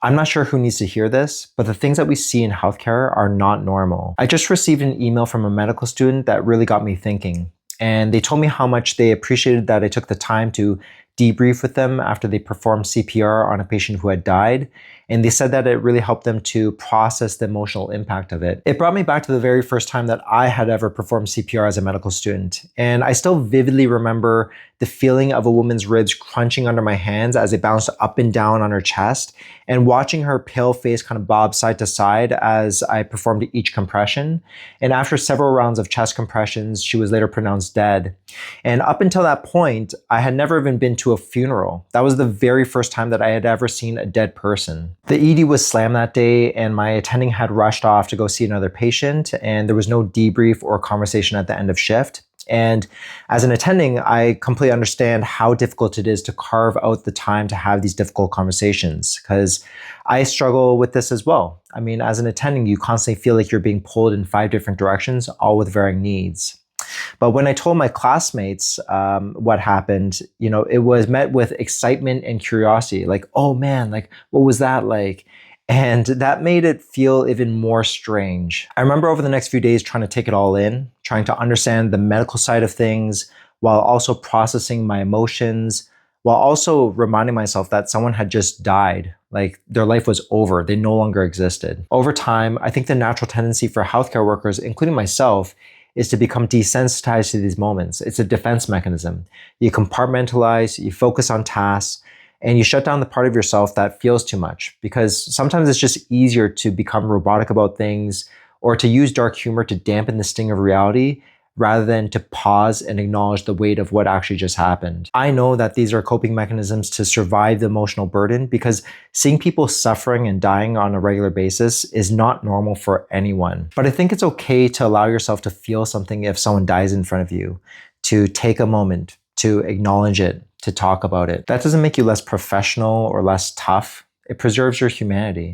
I'm not sure who needs to hear this, but the things that we see in healthcare are not normal. I just received an email from a medical student that really got me thinking. And they told me how much they appreciated that I took the time to debrief with them after they performed CPR on a patient who had died. And they said that it really helped them to process the emotional impact of it. It brought me back to the very first time that I had ever performed CPR as a medical student. And I still vividly remember the feeling of a woman's ribs crunching under my hands as they bounced up and down on her chest, and watching her pale face kind of bob side to side as I performed each compression. And after several rounds of chest compressions, she was later pronounced dead. And up until that point, I had never even been to a funeral. That was the very first time that I had ever seen a dead person. The ED was slammed that day, and my attending had rushed off to go see another patient, and there was no debrief or conversation at the end of shift. And as an attending, I completely understand how difficult it is to carve out the time to have these difficult conversations, because I struggle with this as well. I mean, as an attending, you constantly feel like you're being pulled in 5 different directions, all with varying needs. But when I told my classmates what happened, it was met with excitement and curiosity. Like, oh man, like, what was that like? And that made it feel even more strange. I remember over the next few days trying to take it all in, trying to understand the medical side of things, while also processing my emotions, while also reminding myself that someone had just died. Like, their life was over. They no longer existed. Over time, I think the natural tendency for healthcare workers, including myself, is to become desensitized to these moments. It's a defense mechanism. You compartmentalize, you focus on tasks, and you shut down the part of yourself that feels too much, because sometimes it's just easier to become robotic about things, or to use dark humor to dampen the sting of reality, rather than to pause and acknowledge the weight of what actually just happened. I know that these are coping mechanisms to survive the emotional burden, because seeing people suffering and dying on a regular basis is not normal for anyone. But I think it's okay to allow yourself to feel something if someone dies in front of you, to take a moment, to acknowledge it, to talk about it. That doesn't make you less professional or less tough. It preserves your humanity.